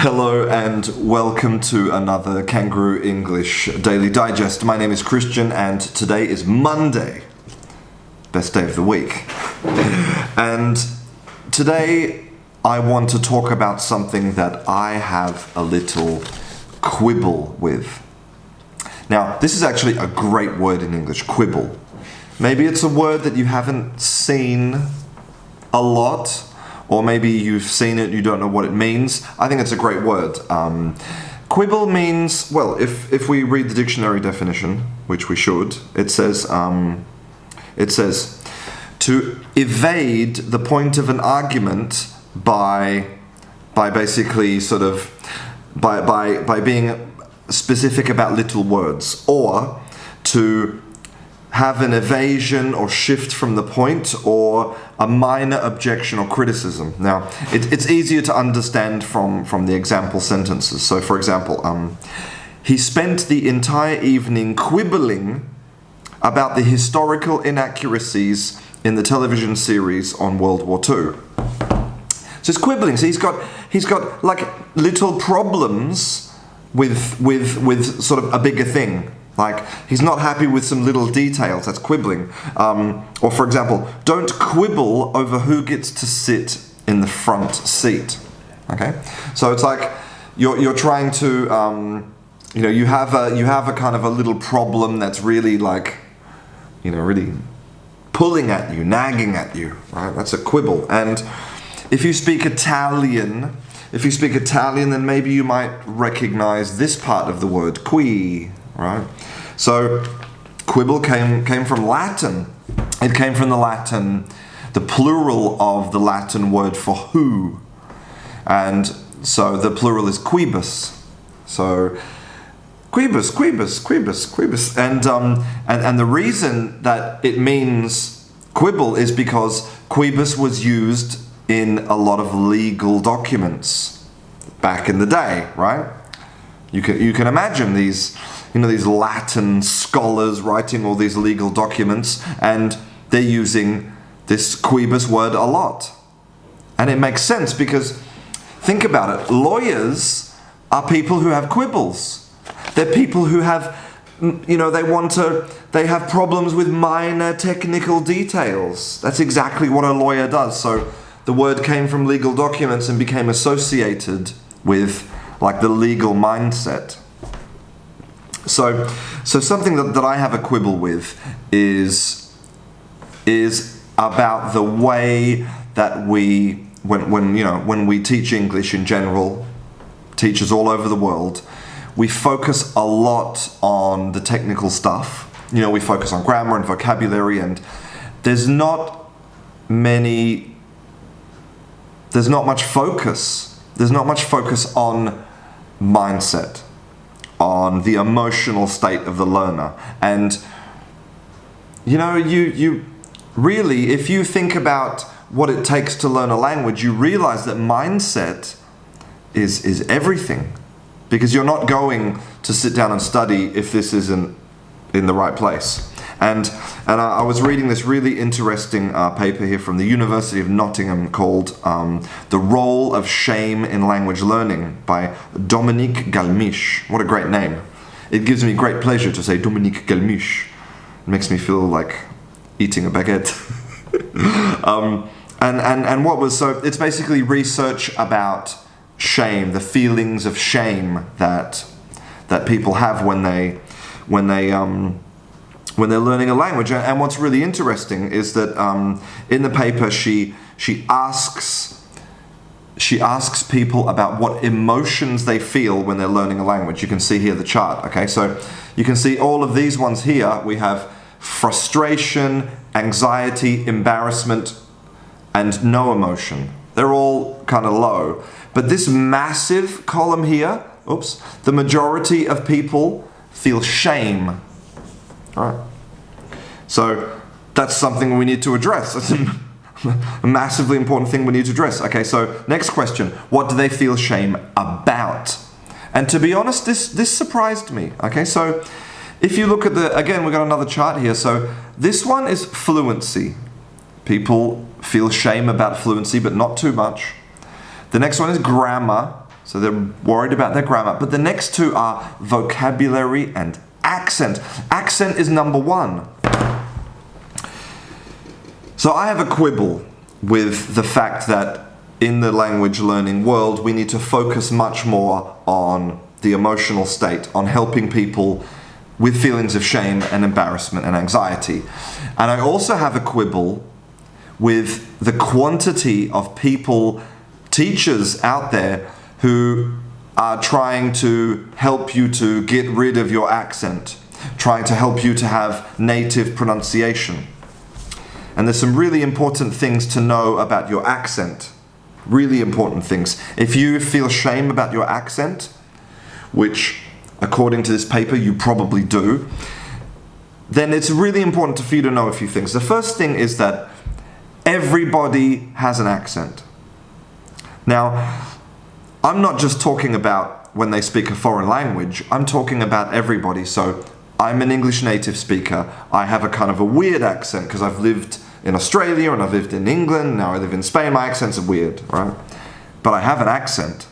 Hello and welcome to another Canguro English Daily Digest. My name is Christian and today is Monday, best day of the week. And today I want to talk about something that I have a little quibble with. Now, this is actually a great word in English, quibble. Maybe it's a word that you haven't seen a lot, or maybe you've seen it, you don't know what it means. I think it's a great word. Quibble means, well, if we read the dictionary definition, which we should, it says to evade the point of an argument by basically sort of by being specific about little words, or to have an evasion or shift from the point, or a minor objection or criticism. Now, it's easier to understand from the example sentences. So, for example, he spent the entire evening quibbling about the historical inaccuracies in the television series on World War II. So he's quibbling. So he's got like little problems with sort of a bigger thing. Like, he's not happy with some little details, that's quibbling. Or for example, don't quibble over who gets to sit in the front seat. Okay? So it's like you're trying to, you have a kind of a little problem that's really like, really pulling at you, nagging at you, right? That's a quibble. And if you speak Italian, then maybe you might recognize this part of the word, qui. Right? So quibble came from Latin. It came from the plural of the Latin word for who. And so the plural is quibus. So quibus. And the reason that it means quibble is because quibus was used in a lot of legal documents back in the day, right? You can imagine these Latin scholars writing all these legal documents, and they're using this quibus word a lot. And it makes sense because, think about it, lawyers are people who have quibbles. They're people who have, they have problems with minor technical details. That's exactly what a lawyer does. So the word came from legal documents and became associated with like the legal mindset. So something that I have a quibble with is about the way that we, when we teach English in general, teachers all over the world, we focus a lot on the technical stuff. We focus on grammar and vocabulary, and there's not much focus. There's not much focus on mindset, on the emotional state of the learner. And you really, if you think about what it takes to learn a language, you realize that mindset is everything, because you're not going to sit down and study if this isn't in the right place. And I was reading this really interesting paper here from the University of Nottingham called The Role of Shame in Language Learning by Dominique Galmiche. What a great name. It gives me great pleasure to say Dominique Galmiche. It makes me feel like eating a baguette. So it's basically research about shame, the feelings of shame that people have when they're learning a language. And what's really interesting is that in the paper she asks people about what emotions they feel when they're learning a language. You can see here the chart, okay? So you can see all of these ones here. We have frustration, anxiety, embarrassment, and no emotion. They're all kind of low. But this massive column here, the majority of people feel shame. Right. So that's something we need to address. That's a massively important thing we need to address. Okay, so next question. What do they feel shame about? And to be honest, this surprised me. Okay, so if you look at again, we've got another chart here. So this one is fluency. People feel shame about fluency, but not too much. The next one is grammar. So they're worried about their grammar. But the next two are vocabulary and accent. Accent is number one. So I have a quibble with the fact that in the language learning world, we need to focus much more on the emotional state, on helping people with feelings of shame and embarrassment and anxiety. And I also have a quibble with the quantity of people, teachers out there, who are trying to help you to get rid of your accent, trying to help you to have native pronunciation. And there's some really important things to know about your accent. Really important things. If you feel shame about your accent, which according to this paper you probably do, then it's really important for you to know a few things. The first thing is that everybody has an accent. Now, I'm not just talking about when they speak a foreign language, I'm talking about everybody. So I'm an English native speaker. I have a kind of a weird accent because I've lived in Australia and I've lived in England, now I live in Spain. My accents are weird, right? But I have an accent.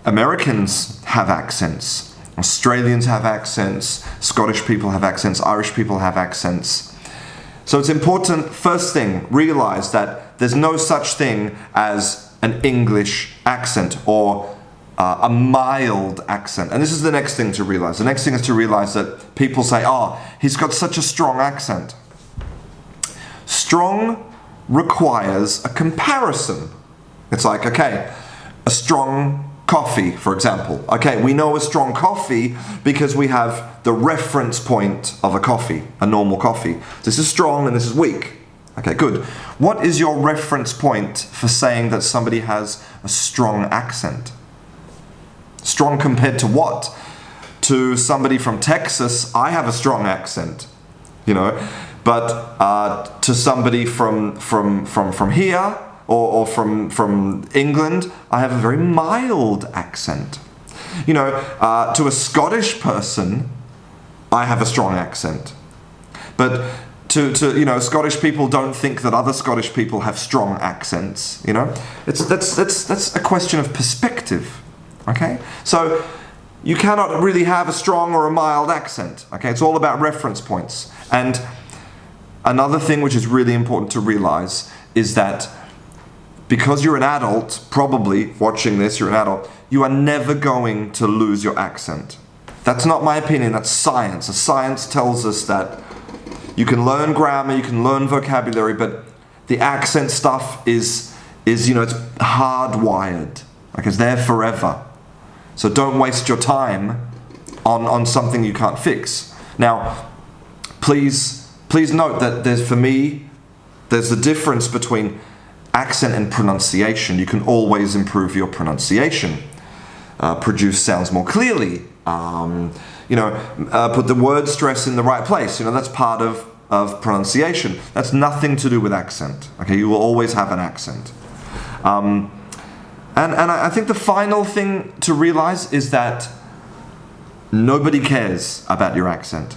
Americans have accents. Australians have accents. Scottish people have accents. Irish people have accents. So it's important, first thing, realize that there's no such thing as an English accent or a mild accent. And this is the next thing to realize. The next thing is to realize that people say, oh, he's got such a strong accent. Strong requires a comparison. It's like, okay, a strong coffee, for example. Okay, we know a strong coffee because we have the reference point of a coffee, a normal coffee. This is strong and this is weak. Okay, good. What is your reference point for saying that somebody has a strong accent? Strong compared to what? To somebody from Texas, I have a strong accent, you know, but to somebody from here or from England, I have a very mild accent. You know, to a Scottish person, I have a strong accent. But to you know, Scottish people don't think that other Scottish people have strong accents, you know? That's a question of perspective, okay? So you cannot really have a strong or a mild accent, okay? It's all about reference points. And another thing which is really important to realize is that because you're an adult, probably watching this, you're an adult, you are never going to lose your accent. That's not my opinion, that's science. Science tells us that you can learn grammar, you can learn vocabulary, but the accent stuff is you know, it's hardwired. Like, it's there forever. So don't waste your time on something you can't fix. Now, please note that there's a difference between accent and pronunciation. You can always improve your pronunciation. Produce sounds more clearly. Put the word stress in the right place. You know, that's part of pronunciation. That's nothing to do with accent. Okay, you will always have an accent. And I think the final thing to realize is that nobody cares about your accent.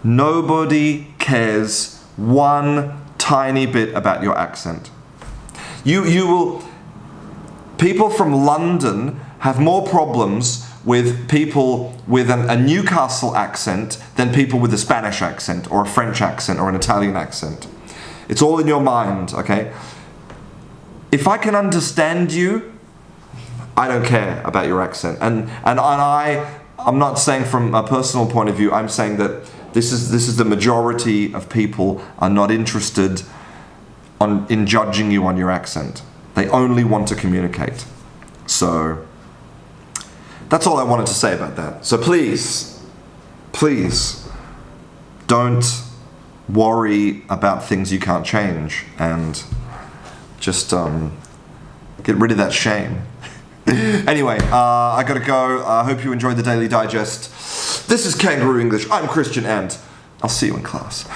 Nobody cares one tiny bit about your accent. People from London have more problems with people with a Newcastle accent than people with a Spanish accent or a French accent or an Italian accent. It's all in your mind, okay? If I can understand you, I don't care about your accent. And I'm not saying from a personal point of view, I'm saying that this is the majority of people are not interested in judging you on your accent. They only want to communicate. So that's all I wanted to say about that. So please don't worry about things you can't change, and just get rid of that shame. Anyway, I gotta go. I hope you enjoyed the Daily Digest. This is Kangaroo English. I'm Christian, and I'll see you in class.